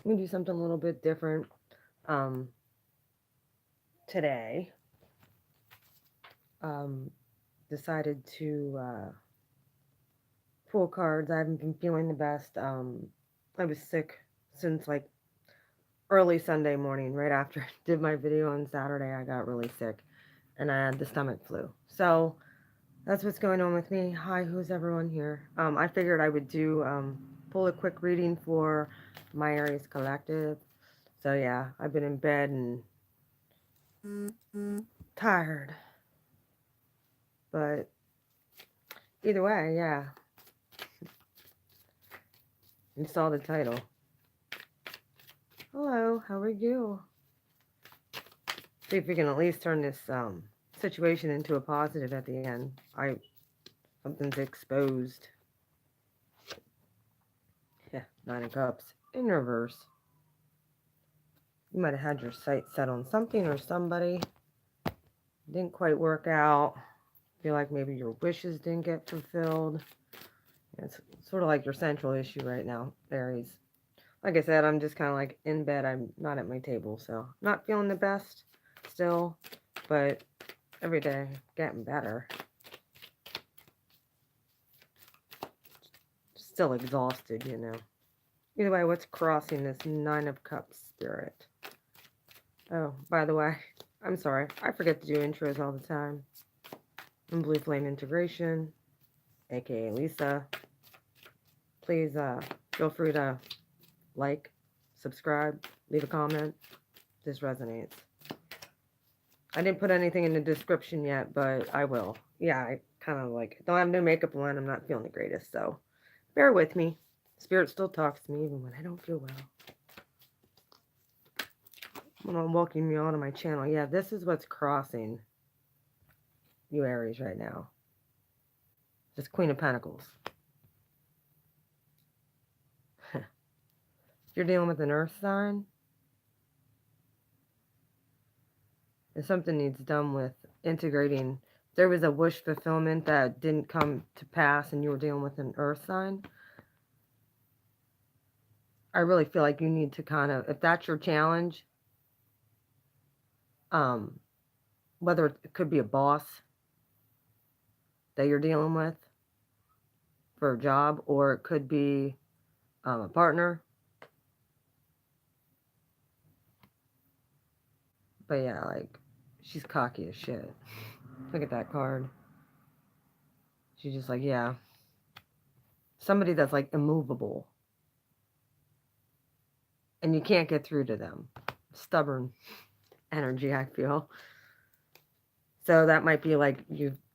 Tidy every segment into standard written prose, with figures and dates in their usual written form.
I'm gonna do something a little bit different today. Um, Decided to pull cards. I haven't been feeling the best. I was sick since like early Sunday morning, right after I did my video on Saturday. I got really sick and I had the stomach flu. So that's what's going on with me. Hi, who's everyone here? I figured I would do pull a quick reading for my Aries collective. So yeah, I've been in bed and tired, but either way, yeah. You saw the title. Hello, how are you? See if we can at least turn this situation into a positive at the end. Something's exposed. Yeah, Nine of Cups in reverse. You might have had your sights set on something or somebody. Didn't quite work out. Feel like maybe your wishes didn't get fulfilled. It's sort of like your central issue right now, Aries. Like I said, I'm just kind of like in bed. I'm not at my table, so not feeling the best still, but every day getting better. Still exhausted, you know. Either way, what's crossing this Nine of Cups spirit? Oh, by the way, I'm sorry. I forget to do intros all the time. I'm Blue Flame Integration, aka Lisa. Please feel free to like, subscribe, leave a comment. This resonates. I didn't put anything in the description yet, but I will. Yeah, I kind of like don't have no makeup on. I'm not feeling the greatest, so bear with me. Spirit still talks to me even when I don't feel well. When I'm walking me onto my channel, yeah, this is what's crossing you Aries right now. This Queen of Pentacles. If you're dealing with an earth sign, and something needs done with integrating. There was a wish fulfillment that didn't come to pass and you were dealing with an earth sign. I really feel like you need to kind of, if that's your challenge, um, whether it could be a boss that you're dealing with for a job, or it could be a partner. But yeah, like, she's cocky as shit. Look at that card. She's just like, yeah. Somebody that's like immovable. And you can't get through to them. Stubborn energy, I feel. So that might be like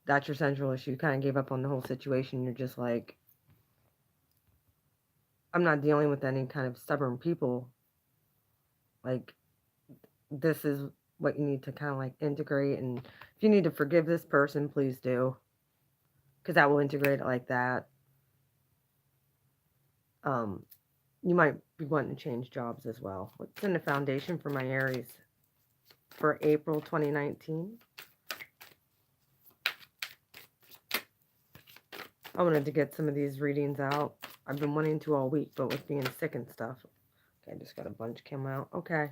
that's your central issue. You kind of gave up on the whole situation. You're just like, I'm not dealing with any kind of stubborn people. Like, this is what you need to kind of like integrate. And if you need to forgive this person, please do. Because that will integrate it like that. Um, you might be wanting to change jobs as well. What's in the foundation for my Aries for April 2019? I wanted to get some of these readings out. I've been wanting to all week, but with being sick and stuff. Okay, I just got a bunch come out. Okay.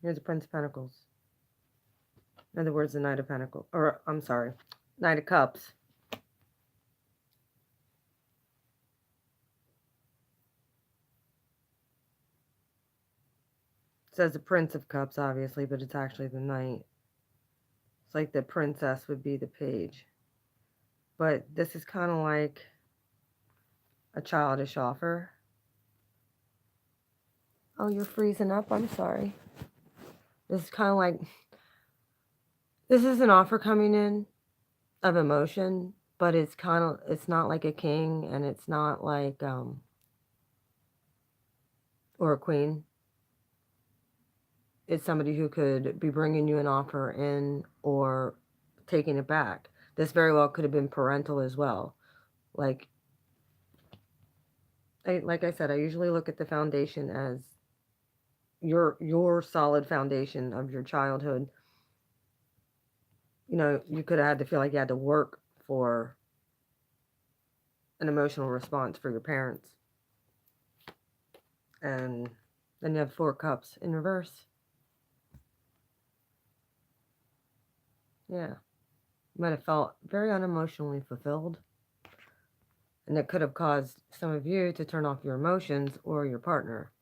Here's the Prince of Pentacles. In other words, the Knight of Pentacles. Or, I'm sorry, Knight of Cups. It says the Prince of Cups, obviously, but it's actually the Knight. It's like the princess would be the page. But this is kind of like a childish offer. Oh, you're freezing up? I'm sorry. This is kind of like, this is an offer coming in of emotion, but it's not like a king, and it's not like, or a queen. It's somebody who could be bringing you an offer in or taking it back. This very well could have been parental as well. Like, like I said, I usually look at the foundation as your solid foundation of your childhood. You know, you could have had to feel like you had to work for an emotional response for your parents. And then you have 4 cups in reverse. Yeah. You might have felt very unemotionally fulfilled. And it could have caused some of you to turn off your emotions or your partner.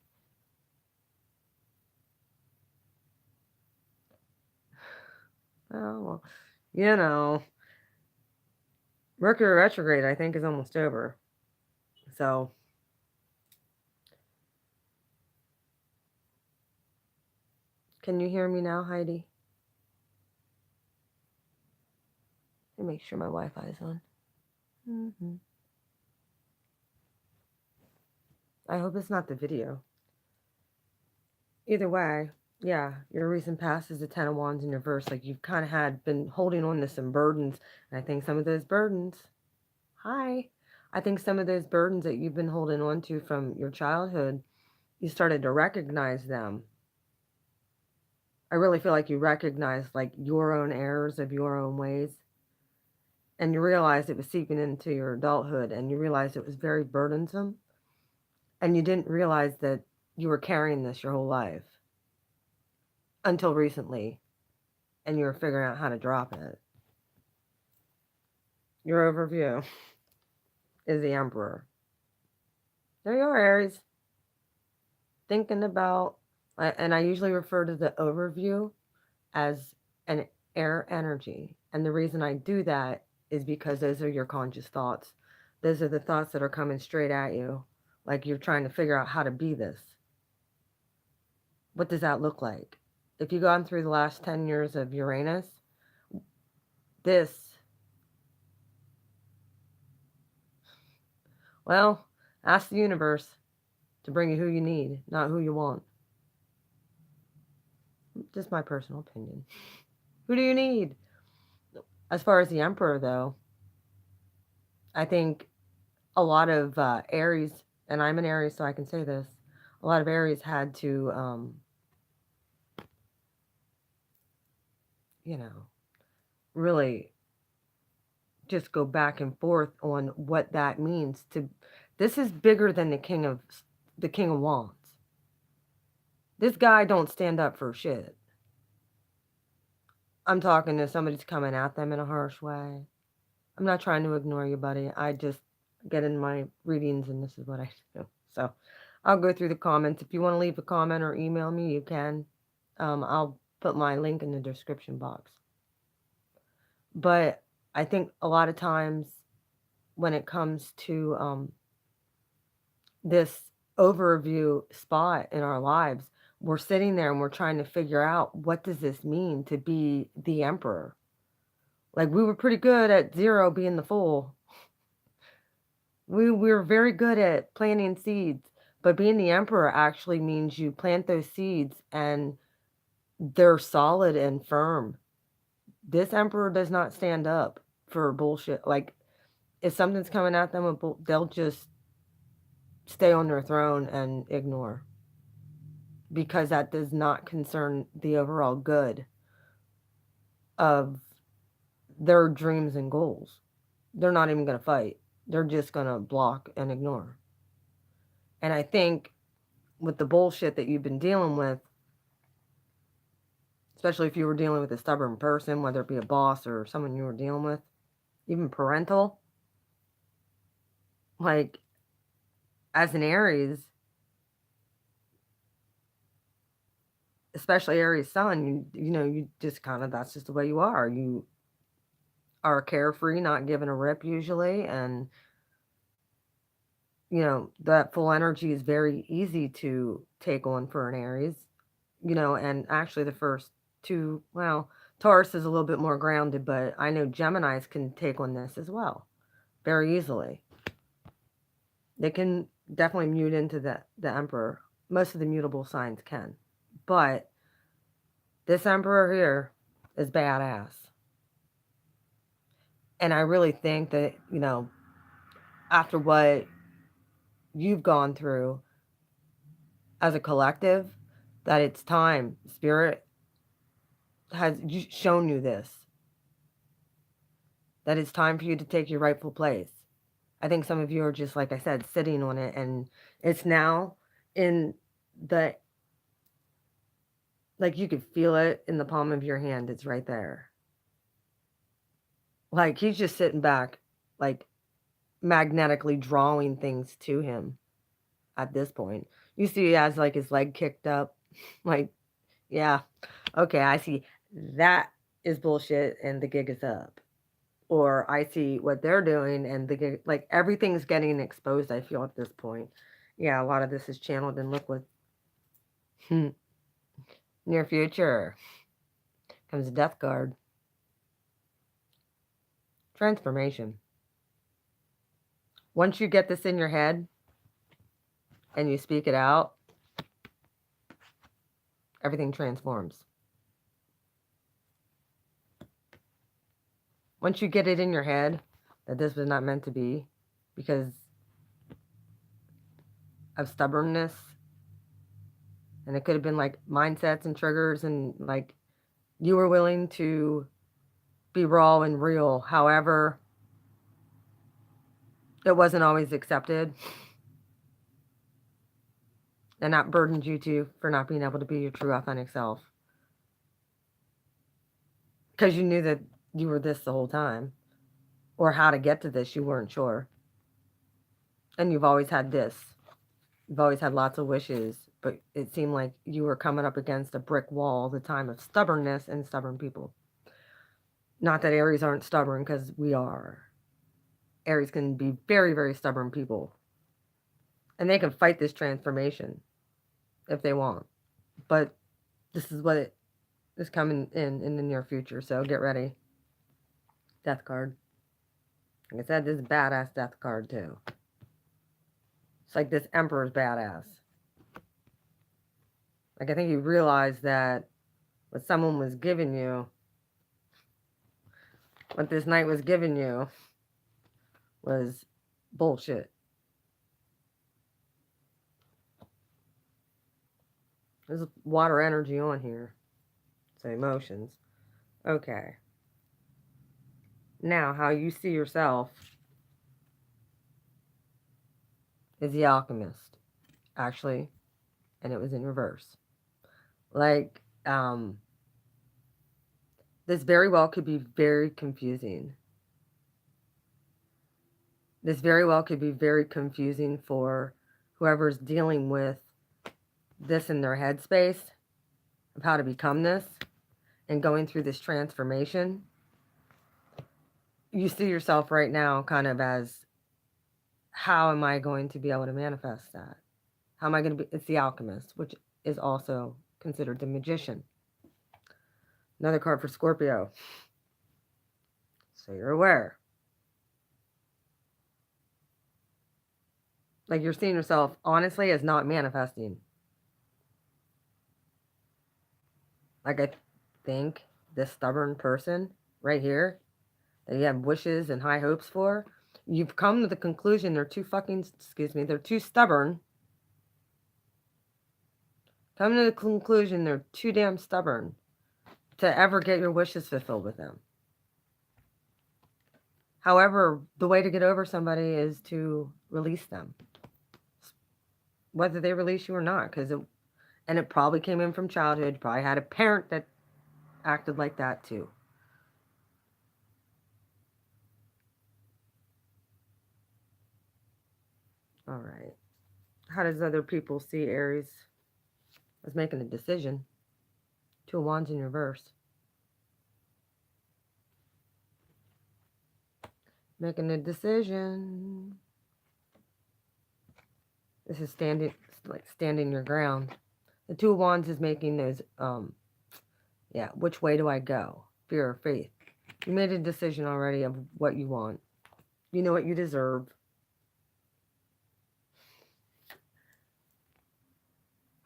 Oh, well, you know, Mercury retrograde, I think, is almost over. So, can you hear me now, Heidi? Let me make sure my Wi-Fi is on. I hope it's not the video. Either way, yeah, your recent past is the Ten of Wands in reverse. Like you've kind of had been holding on to some burdens. And I think some of those burdens, I think some of those burdens that you've been holding on to from your childhood, you started to recognize them. I really feel like you recognized like your own errors of your own ways. And you realized it was seeping into your adulthood and you realized it was very burdensome. And you didn't realize that you were carrying this your whole life until recently. And you were figuring out how to drop it. Your overview is the Emperor. There you are, Aries. Thinking about, and I usually refer to the overview as an air energy. And the reason I do that is because those are your conscious thoughts. Those are the thoughts that are coming straight at you. Like you're trying to figure out how to be this. What does that look like? If you've gone through the last 10 years of Uranus, this, well, ask the universe to bring you who you need, not who you want. Just my personal opinion. Who do you need? As far as the Emperor, though, I think a lot of Aries, and I'm an Aries, so I can say this, a lot of Aries had to, really just go back and forth on what that means to. This is bigger than the King of Wands. This guy don't stand up for shit. I'm talking to somebody's coming at them in a harsh way. I'm not trying to ignore you, buddy. I just get in my readings and this is what I do. So I'll go through the comments. If you want to leave a comment or email me, you can. I'll put my link in the description box. But I think a lot of times when it comes to this overview spot in our lives, we're sitting there and we're trying to figure out what does this mean to be the Emperor. Like we were pretty good at 0 being the Fool. We were very good at planting seeds, but being the Emperor actually means you plant those seeds and they're solid and firm. This Emperor does not stand up for bullshit. Like if something's coming at them, they'll just stay on their throne and ignore because that does not concern the overall good of their dreams and goals. They're not even going to fight. They're just going to block and ignore. And I think with the bullshit that you've been dealing with, especially if you were dealing with a stubborn person, whether it be a boss or someone you were dealing with, even parental, like as an Aries, especially Aries sun, you just kind of, that's just the way you are. You are carefree, not giving a rip usually. And, that full energy is very easy to take on for an Aries, and actually the first two, well, Taurus is a little bit more grounded, but I know Geminis can take on this as well very easily. They can definitely mute into the Emperor. Most of the mutable signs can. But this Emperor here is badass. And I really think that, after what you've gone through as a collective, that it's time. Spirit has shown you this. That it's time for you to take your rightful place. I think some of you are just, like I said, sitting on it. And it's now in the, like you could feel it in the palm of your hand. It's right there. Like he's just sitting back, like magnetically drawing things to him at this point. You see he has like his leg kicked up. Like, yeah, okay, I see that is bullshit and the gig is up. Or I see what they're doing and the gig, like everything's getting exposed, I feel at this point. Yeah, a lot of this is channeled in liquid. Near future comes a death card. Transformation. Once you get this in your head and you speak it out, everything transforms. Once you get it in your head that this was not meant to be because of stubbornness, and it could have been like mindsets and triggers, and like you were willing to be raw and real. However, it wasn't always accepted, and that burdened you too for not being able to be your true authentic self because you knew that you were this the whole time, or how to get to this you weren't sure. And you've always had this. You've always had lots of wishes, but it seemed like you were coming up against a brick wall all the time of stubbornness and stubborn people. Not that Aries aren't stubborn, because we are. Aries can be very, very stubborn people. And they can fight this transformation if they want. But this is what it is coming in the near future. So get ready. Death card. Like I said, this is a badass death card too. It's like this Emperor's badass. Like I think you realize that what someone was giving you, what this knight was giving you, was bullshit. There's water energy on here. So emotions. Okay. Now, how you see yourself is the alchemist, actually, and it was in reverse. Like, this very well could be very confusing. This very well could be very confusing for whoever's dealing with this in their headspace of how to become this and going through this transformation. You see yourself right now kind of as, how am I going to be able to manifest that? How am I going to be? It's the alchemist, which is also considered the magician. Another card for Scorpio. So you're aware. Like you're seeing yourself honestly as not manifesting. Like I think this stubborn person right here that you have wishes and high hopes for, you've come to the conclusion they're too fucking, they're too stubborn. Come to the conclusion they're too damn stubborn to ever get your wishes fulfilled with them. However, the way to get over somebody is to release them. Whether they release you or not, and it probably came in from childhood. You probably had a parent that acted like that too. All right. How does other people see Aries as making a decision? Two of Wands in reverse. Making a decision. This is standing your ground. The Two of Wands is making those, which way do I go? Fear or faith. You made a decision already of what you want. You know what you deserve.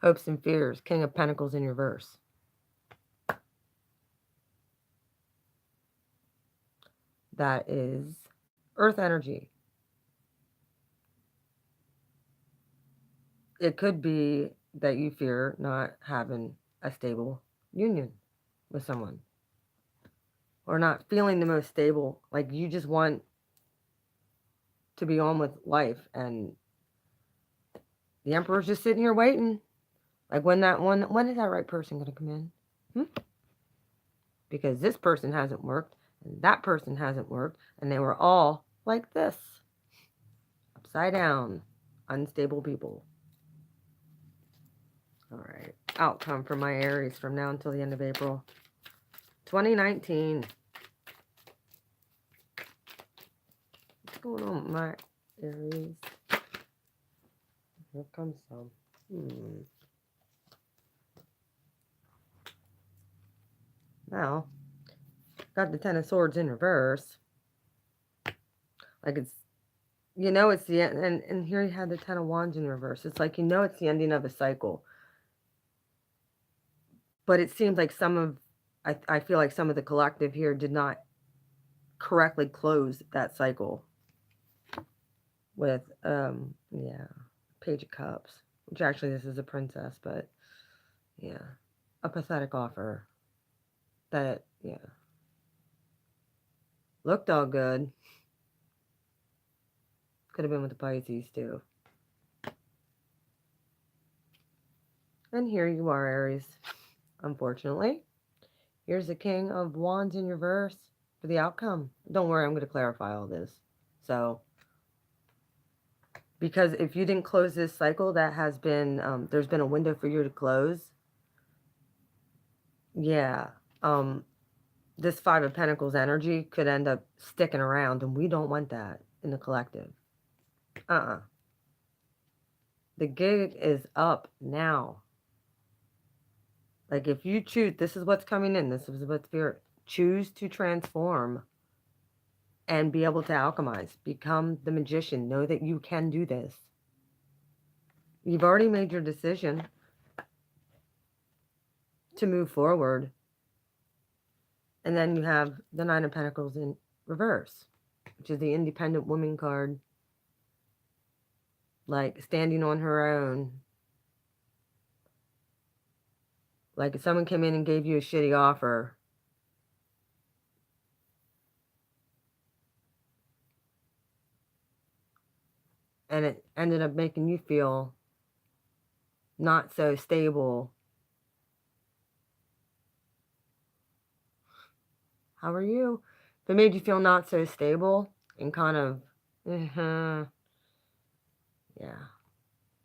Hopes and fears. King of Pentacles in reverse. That is Earth energy. It could be that you fear not having a stable union with someone, or not feeling the most stable. Like you just want to be on with life, and The Emperor's just sitting here waiting. Like when is that right person going to come in? Because this person hasn't worked, and that person hasn't worked, and they were all like this. Upside down. Unstable people. Alright. Outcome for my Aries from now until the end of April. 2019. What's going on with my Aries? Here comes some. Now, got the Ten of Swords in reverse. Like it's, you know, it's the end. And here you had the Ten of Wands in reverse. It's like, you know, it's the ending of a cycle. But it seems like I feel like some of the collective here did not correctly close that cycle with, yeah, Page of Cups, which actually this is a princess, but yeah, a pathetic offer that, yeah, looked all good. Could have been with the Pisces too. And here you are, Aries. Unfortunately, here's the King of Wands in reverse for the outcome. Don't worry, I'm going to clarify all this. So, because if you didn't close this cycle, that has been, there's been a window for you to close. Yeah. This Five of Pentacles energy could end up sticking around, and we don't want that in the collective. The gig is up now. Like if you choose, this is what's coming in. This is what Spirit choose to transform and be able to alchemize. Become the magician. Know that you can do this. You've already made your decision to move forward. And then you have the Nine of Pentacles in reverse, which is the independent woman card. Like standing on her own. Like if someone came in and gave you a shitty offer, and it ended up making you feel not so stable. How are you? If it made you feel not so stable and kind of, yeah.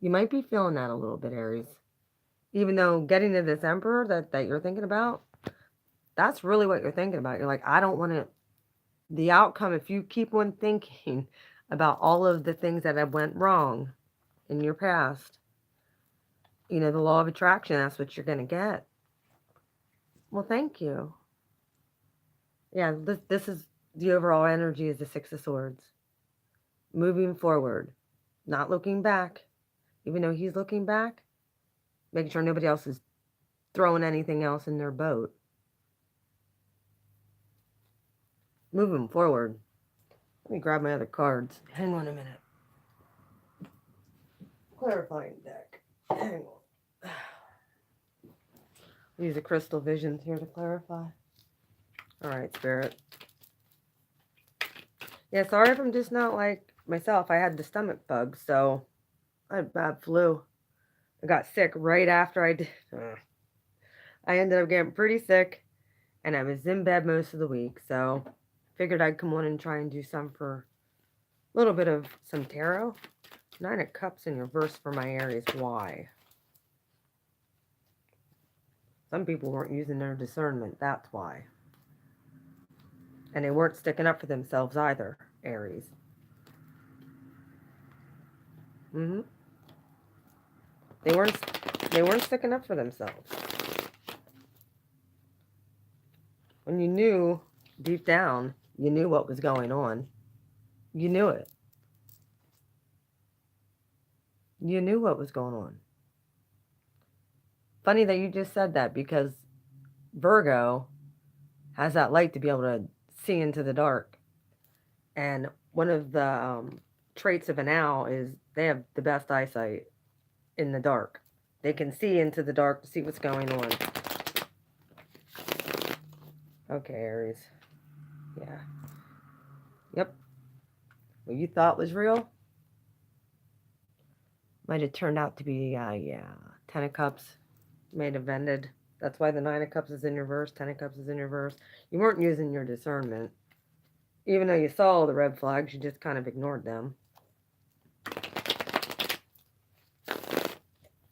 You might be feeling that a little bit, Aries. Even though getting to this Emperor that you're thinking about, that's really what you're thinking about. You're like, I don't want to, the outcome, if you keep on thinking about all of the things that have went wrong in your past, you know, the law of attraction, that's what you're going to get. Well, thank you. Yeah, this is the overall energy is the Six of Swords. Moving forward, not looking back. Even though he's looking back, making sure nobody else is throwing anything else in their boat. Moving forward. Let me grab my other cards. Hang on a minute. Clarifying deck. Hang on. Use the crystal visions here to clarify. Alright, Spirit. Yeah, sorry if I'm just not like myself. I had the stomach bug, so I had bad flu. I got sick right after I did. I ended up getting pretty sick, and I was in bed most of the week, so figured I'd come on and try and do some for a little bit of some tarot. Nine of Cups in reverse for my Aries. Why? Some people weren't using their discernment. That's why. And they weren't sticking up for themselves either, Aries. They weren't sticking up for themselves. When you knew deep down, you knew what was going on. You knew it. You knew what was going on. Funny that you just said that, because Virgo has that light to be able to see into the dark. And one of the traits of an owl is they have the best eyesight in the dark. They can see into the dark to see what's going on. Okay, Aries. Yeah. Yep. What you thought was real Might have turned out to be, yeah, 10 of Cups. May have ended. That's why the Nine of Cups is in reverse, 10 of Cups is in reverse. You weren't using your discernment. Even though you saw the red flags, you just kind of ignored them.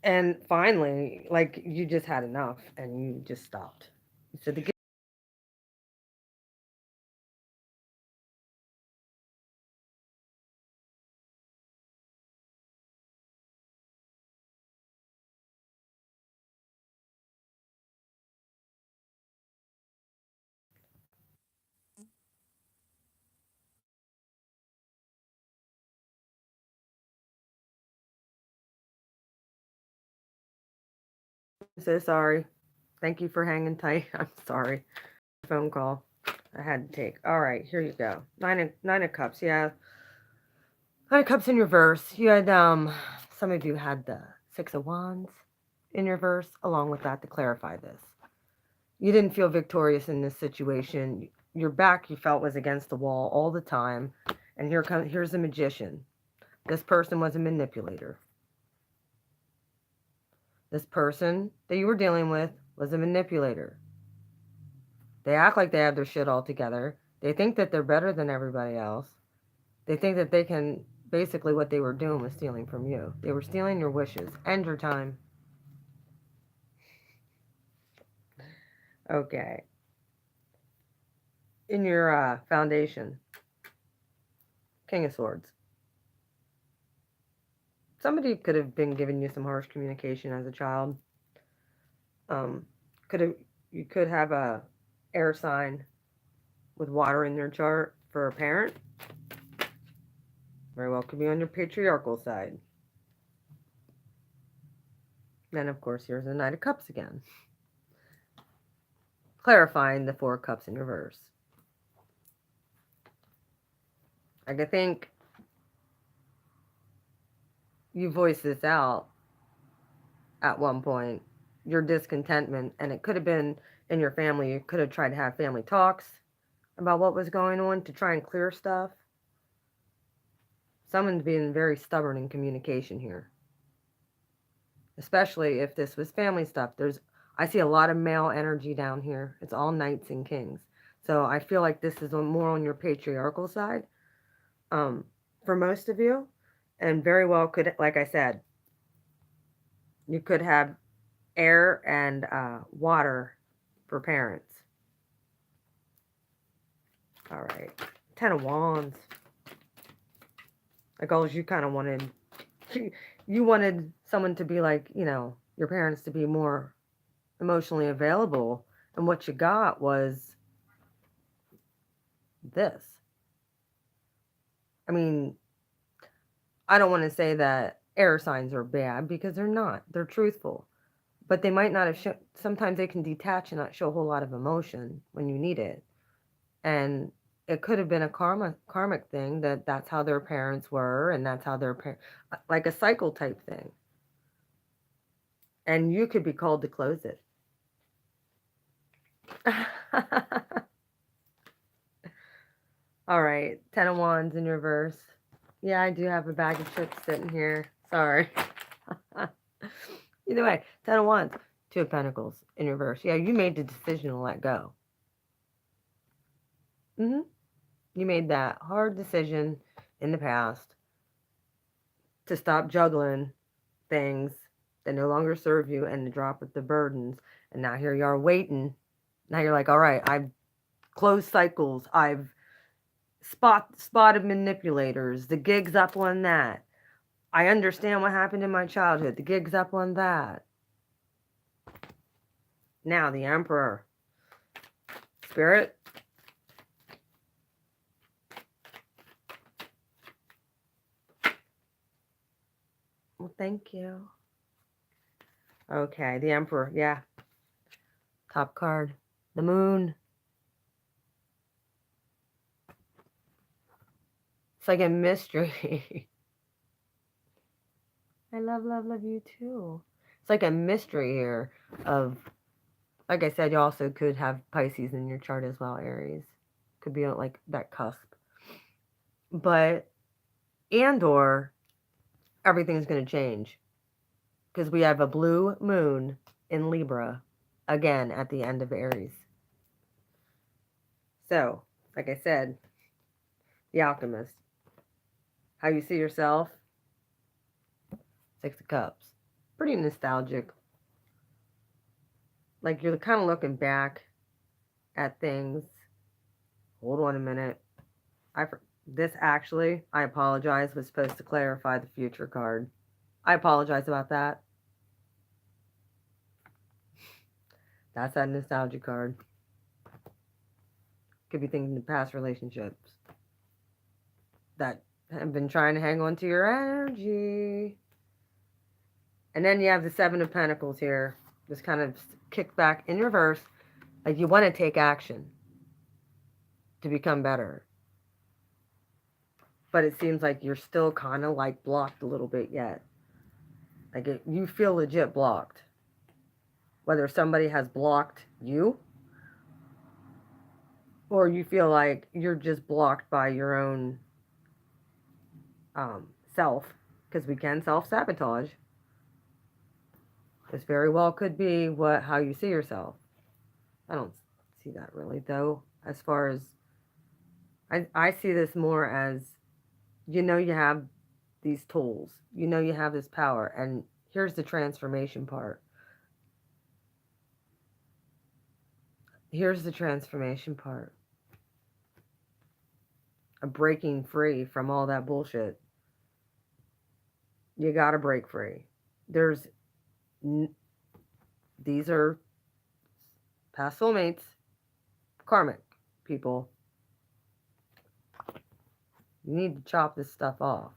And finally, like, you just had enough and you just stopped. You said, I'm so sorry. Thank you for hanging tight. I'm sorry. Phone call I had to take. All right, here you go. Nine of Cups. Yeah, Nine of Cups in reverse. You had some of you had the Six of Wands in reverse. Along with that, to clarify this, you didn't feel victorious in this situation. Your back, you felt, was against the wall all the time. And here's the Magician. This person was a manipulator. This person that you were dealing with was a manipulator. They act like they have their shit all together. They think that they're better than everybody else. They think that they can, basically what they were doing was stealing from you. They were stealing your wishes and your time. Okay. In your foundation, King of Swords. Somebody could have been giving you some harsh communication as a child. Um, could have You could have a air sign with water in their chart for a parent. Very well could be on your patriarchal side. Then, of course, here's the Knight of Cups again. Clarifying the Four of Cups in reverse. I think you voiced this out at one point, your discontentment, and it could have been in your family. You could have tried to have family talks about what was going on to try and clear stuff. Someone's being very stubborn in communication here, especially if this was family stuff. I see a lot of male energy down here. It's all knights and kings. So I feel like this is more on your patriarchal side, for most of you. And very well could, like I said, you could have air and water for parents. All right. 10 of Wands. Like, all you kind of wanted, you wanted someone to be like, your parents to be more emotionally available. And what you got was this. I mean, I don't want to say that air signs are bad, because they're not. They're truthful. But they might not have sometimes they can detach and not show a whole lot of emotion when you need it. And it could have been a karmic thing, that's how their parents were, and that's how like a cycle type thing. And you could be called to close it. All right, 10 of Wands in reverse. Yeah, I do have a bag of chips sitting here. Sorry. Either way, 10 of Wands, 2 of Pentacles in reverse. Yeah, you made the decision to let go. You made that hard decision in the past to stop juggling things that no longer serve you and to drop with the burdens. And now here you are waiting. Now you're like, all right, I've closed cycles. I've spotted manipulators. The gig's up on that. I understand what happened in my childhood. The gig's up on that. Now the Emperor. Spirit. Well, thank you. Okay, the Emperor. Yeah. Top card. The Moon. It's like a mystery. I love you too. It's like a mystery here of, like I said, you also could have Pisces in your chart as well, Aries. Could be like that cusp. But, or everything's going to change. Because we have a blue moon in Libra again at the end of Aries. So, like I said, the Alchemist. How you see yourself? Six of Cups. Pretty nostalgic. Like you're kind of looking back at things. Hold on a minute. This actually, I apologize, was supposed to clarify the future card. I apologize about that. That's that nostalgia card. Could be thinking of past relationships that have been trying to hang on to your energy. And then you have the Seven of Pentacles here. Just kind of kick back in reverse. Like you want to take action to become better. But it seems like you're still kind of like blocked a little bit yet. Like you feel legit blocked. Whether somebody has blocked you or you feel like you're just blocked by your own self, because we can self-sabotage. This very well could be how you see yourself. I don't see that really, though, as far as I see this more as you have these tools, you have this power, and here's the transformation part. Here's the transformation part. Of breaking free from all that bullshit. You gotta break free. These are past soulmates, karmic people. You need to chop this stuff off.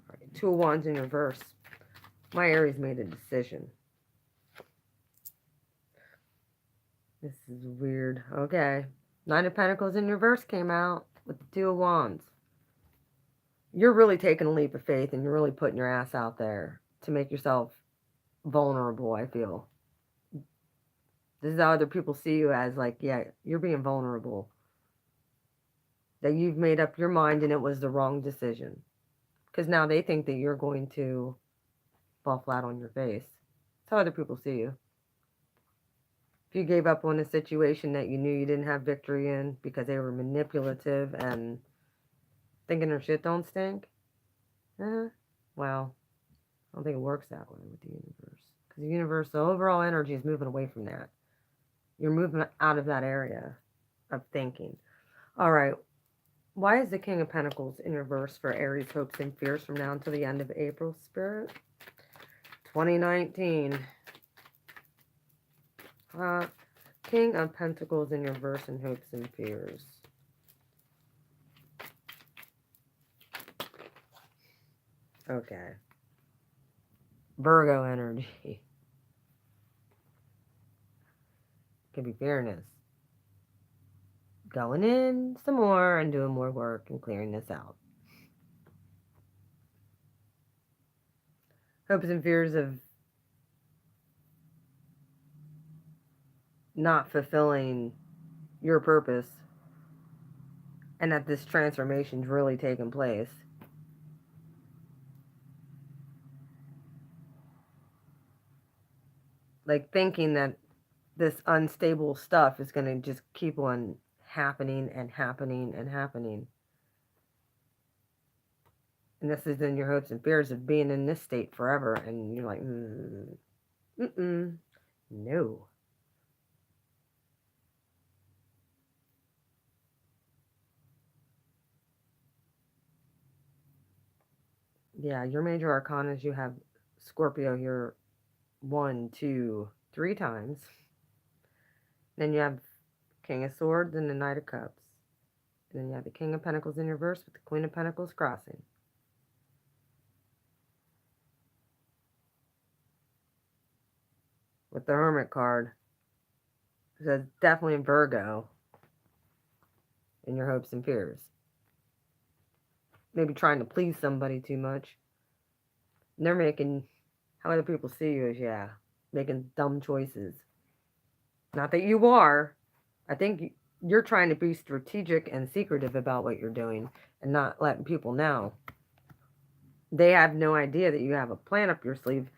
All right, Two of Wands in reverse. My Aries made a decision. This is weird. Okay. Nine of Pentacles in reverse came out with the Two of Wands. You're really taking a leap of faith and you're really putting your ass out there to make yourself vulnerable, I feel. This is how other people see you, as like, yeah, you're being vulnerable. That you've made up your mind and it was the wrong decision. Because now they think that you're going to fall flat on your face. That's how other people see you. If you gave up on a situation that you knew you didn't have victory in because they were manipulative and thinking their shit don't stink, well, I don't think it works that way with the universe. Because the universe, the overall energy is moving away from that. You're moving out of that area of thinking. All right. Why is the King of Pentacles in reverse for Aries hopes and fears from now until the end of April, Spirit? 2019. King of Pentacles in reverse and hopes and fears. Okay. Virgo energy. Could be fairness. Going in some more and doing more work and clearing this out. Hopes and fears of not fulfilling your purpose and that this transformation's really taking place. Like thinking that this unstable stuff is going to just keep on happening and happening and happening. And this is in your hopes and fears of being in this state forever. And you're like, no. Yeah, your major arcanas, you have Scorpio here 1, 2, 3 times. Then you have King of Swords and the Knight of Cups. And then you have the King of Pentacles in reverse with the Queen of Pentacles crossing. With the Hermit card. So definitely Virgo in your hopes and fears. Maybe trying to please somebody too much. And they're making, how other people see you is, making dumb choices. Not that you are. I think you're trying to be strategic and secretive about what you're doing and not letting people know. They have no idea that you have a plan up your sleeve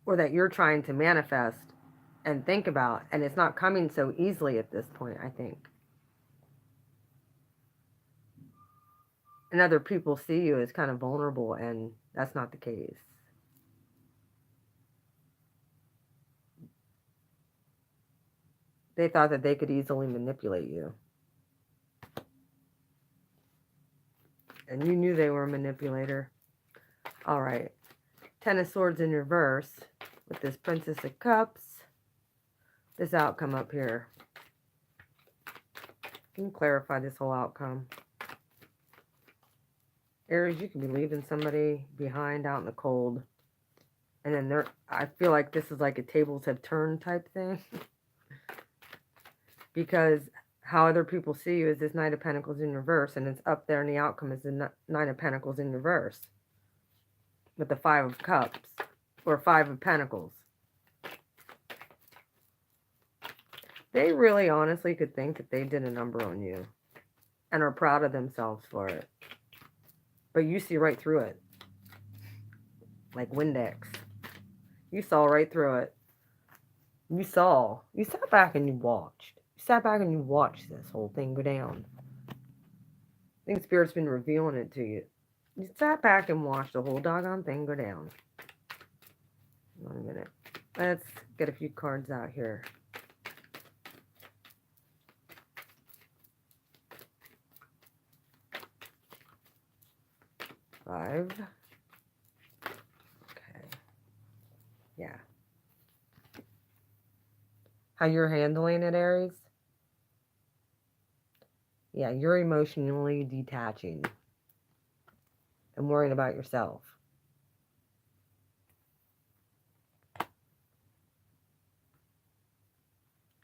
or that you're trying to manifest and think about, and it's not coming so easily at this point, I think. And other people see you as kind of vulnerable, and that's not the case. They thought that they could easily manipulate you. And you knew they were a manipulator. All right. Ten of Swords in reverse with this Princess of Cups. This outcome up here. Can you clarify this whole outcome? Aries, you could be leaving somebody behind out in the cold. And then I feel like this is like a tables have turned type thing. Because how other people see you is this Knight of Pentacles in reverse. And it's up there and the outcome is the Nine of Pentacles in reverse. With the Five of Cups. Or Five of Pentacles. They really honestly could think that they did a number on you. And are proud of themselves for it. But you see right through it. Like Windex. You saw right through it. You saw. You sat back and you watched. You sat back and you watched this whole thing go down. I think Spirit's been revealing it to you. You sat back and watched the whole doggone thing go down. One minute. Let's get a few cards out here. Five. Okay. Yeah. How you're handling it, Aries? Yeah, you're emotionally detaching and worrying about yourself.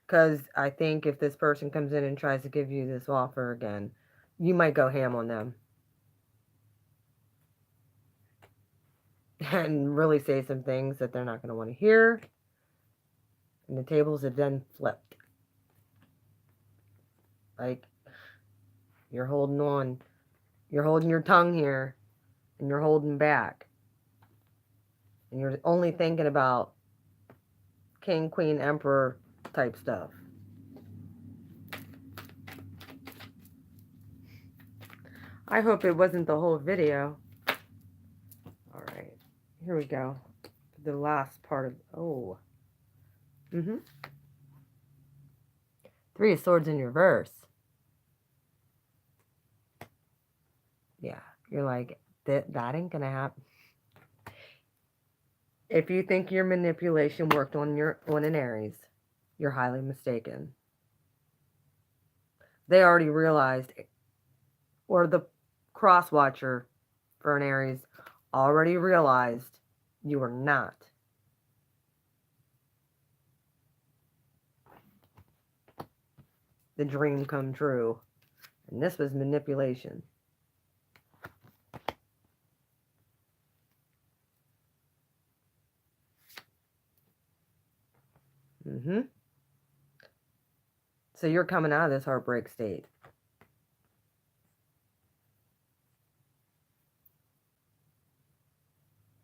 Because I think if this person comes in and tries to give you this offer again, you might go ham on them. And really say some things that they're not going to want to hear. And the tables have then flipped. Like, you're holding on. You're holding your tongue here. And you're holding back. And you're only thinking about king, queen, emperor type stuff. I hope it wasn't the whole video. All right. Here we go. The last part of... Oh. Three of Swords in reverse. Yeah. You're like, that ain't gonna happen. If you think your manipulation worked on an Aries, you're highly mistaken. They already realized, or the cross watcher for an Aries already realized you were not. The dream come true. And this was manipulation. So you're coming out of this heartbreak state.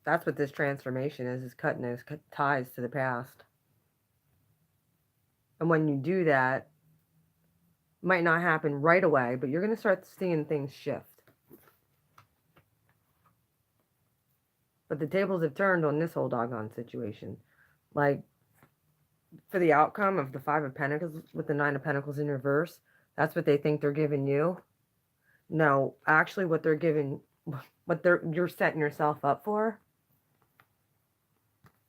That's what this transformation is cutting those ties to the past. And when you do that, it might not happen right away, but you're going to start seeing things shift. But the tables have turned on this whole doggone situation. Like, for the outcome of the Five of Pentacles with the Nine of Pentacles in reverse, that's what they think they're giving you. No, actually what they're giving, you're setting yourself up for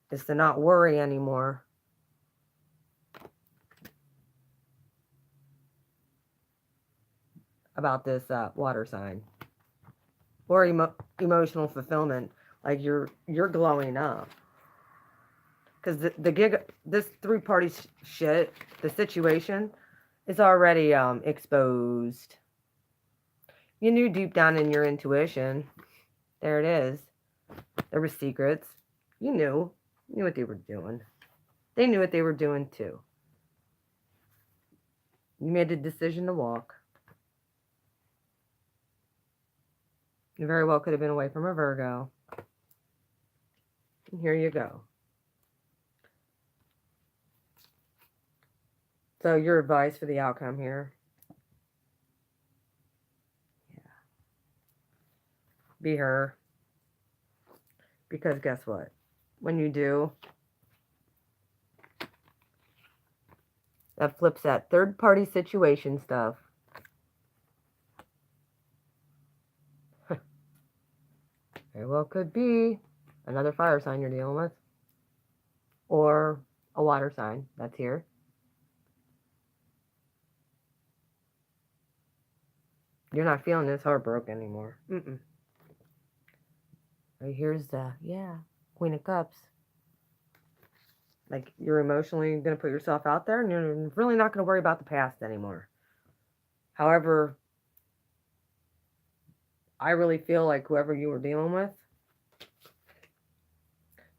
is to not worry anymore about this water sign or emotional fulfillment. Like you're glowing up. Because this three-party shit, the situation, is already exposed. You knew deep down in your intuition. There it is. There were secrets. You knew what they were doing. They knew what they were doing too. You made a decision to walk. You very well could have been away from a Virgo. And here you go. So your advice for the outcome here. Yeah. Be her. Because guess what? When you do, that flips that third party situation stuff. Very well could be another fire sign you're dealing with. Or a water sign that's here. You're not feeling this heartbroken anymore. Right here's the, Queen of Cups. Like, you're emotionally going to put yourself out there and you're really not going to worry about the past anymore. However, I really feel like whoever you were dealing with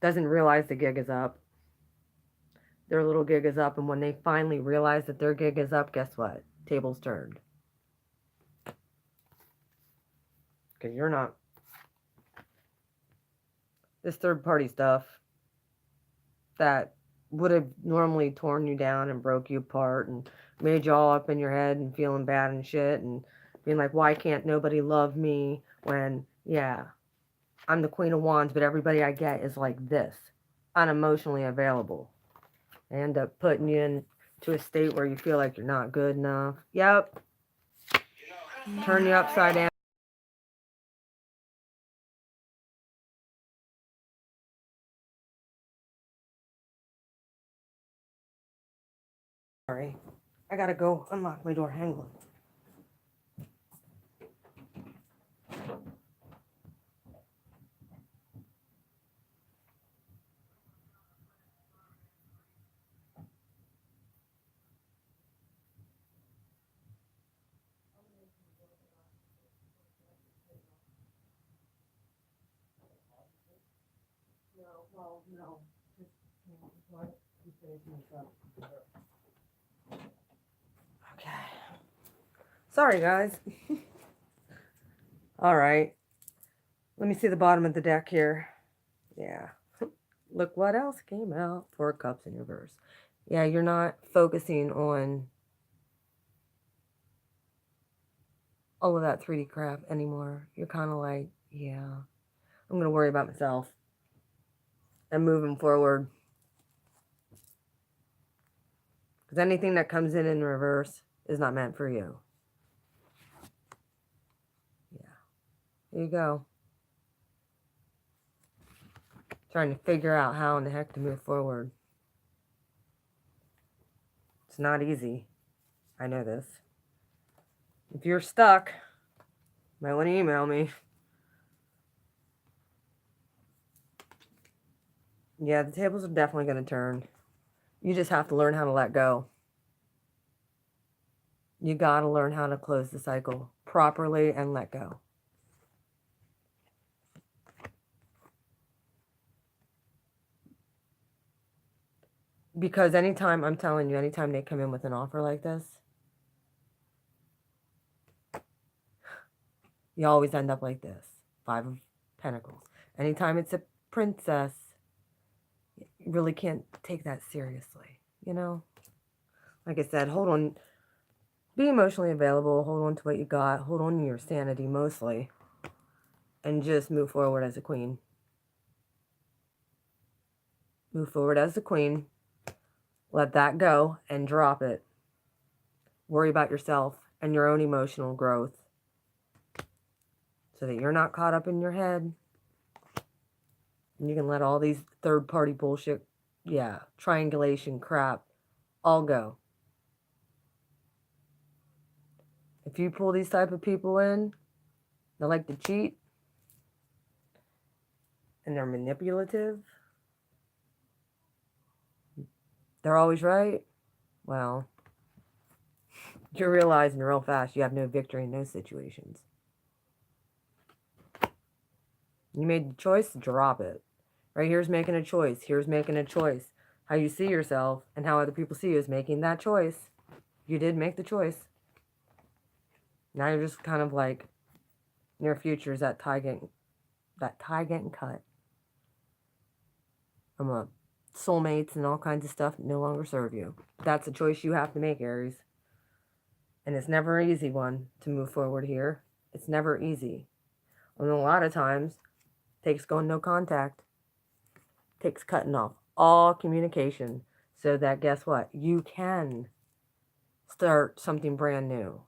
doesn't realize the gig is up. Their little gig is up, and when they finally realize that their gig is up, guess what? Tables turned. Because you're not. This third party stuff that would have normally torn you down and broke you apart and made you all up in your head and feeling bad and shit and being like, why can't nobody love me when, I'm the Queen of Wands, but everybody I get is like this, unemotionally available. They end up putting you into a state where you feel like you're not good enough. Yep. Turn you upside down. Sorry. I gotta go unlock my door. Hang on. No. Okay. Sorry, guys. All right. Let me see the bottom of the deck here. Yeah. Look what else came out. 4 cups in reverse. Yeah, you're not focusing on all of that 3D crap anymore. You're kind of like, yeah, I'm going to worry about myself and moving forward. Because anything that comes in reverse is not meant for you. Yeah. There you go. Trying to figure out how in the heck to move forward. It's not easy. I know this. If you're stuck, you might want to email me. Yeah, the tables are definitely going to turn. You just have to learn how to let go. You got to learn how to close the cycle properly and let go. Because anytime, I'm telling you, anytime they come in with an offer like this, you always end up like this. 5 of Pentacles. Anytime it's a princess, you really can't take that seriously, you know? Like I said, hold on. Be emotionally available. Hold on to what you got. Hold on to your sanity mostly. And just move forward as a queen. Move forward as a queen. Let that go and drop it. Worry about yourself and your own emotional growth. So that you're not caught up in your head. And you can let all these third-party bullshit, triangulation crap, all go. If you pull these type of people in, they like to cheat, and they're manipulative, they're always right, well, you're realizing real fast you have no victory in those situations. You made the choice, drop it. Right here's making a choice. Here's making a choice. How you see yourself and how other people see you is making that choice. You did make the choice. Now you're just kind of like, near future is that tie getting cut. From a soulmates and all kinds of stuff no longer serve you. That's a choice you have to make, Aries. And it's never an easy one to move forward here. It's never easy. And a lot of times, it takes going no contact. It takes cutting off all communication so that, guess what? You can start something brand new.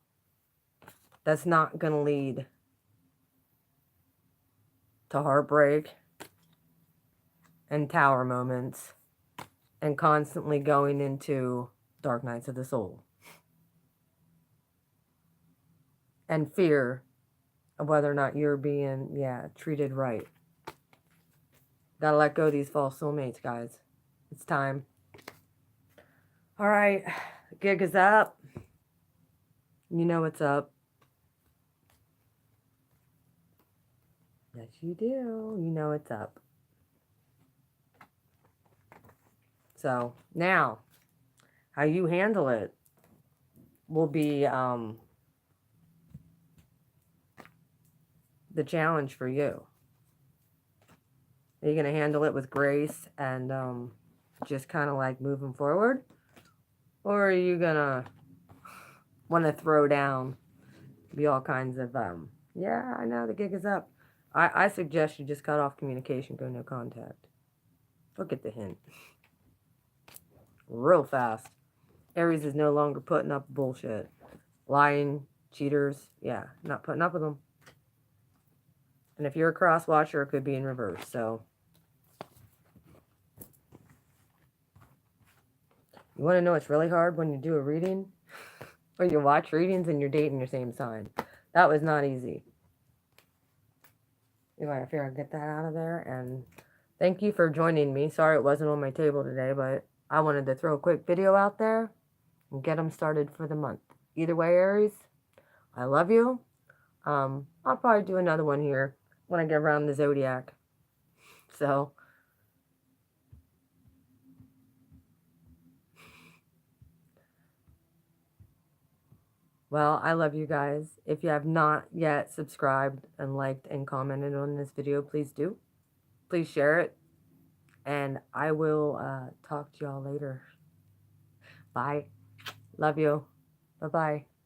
That's not going to lead to heartbreak and tower moments and constantly going into dark nights of the soul. And fear of whether or not you're being, treated right. Gotta let go of these false soulmates, guys. It's time. All right, gig is up. You know what's up. Yes, you do. You know it's up. So now, how you handle it will be the challenge for you. Are you going to handle it with grace and just kind of like moving forward? Or are you going to want to throw down, be all kinds of, yeah, I know the gig is up. I suggest you just cut off communication, go no contact. Look at the hint. Real fast. Aries is no longer putting up bullshit. Lying, cheaters, yeah, not putting up with them. And if you're a cross watcher, it could be in reverse, so. You want to know it's really hard when you do a reading? Or you watch readings and you're dating your same sign. That was not easy. Anyway, I figure I'll get that out of there. And thank you for joining me. Sorry it wasn't on my table today, but I wanted to throw a quick video out there and get them started for the month. Either way, Aries, I love you. I'll probably do another one here when I get around the zodiac. So, well, I love you guys. If you have not yet subscribed and liked and commented on this video, please do. Please share it. And I will talk to y'all later. Bye. Love you. Bye-bye.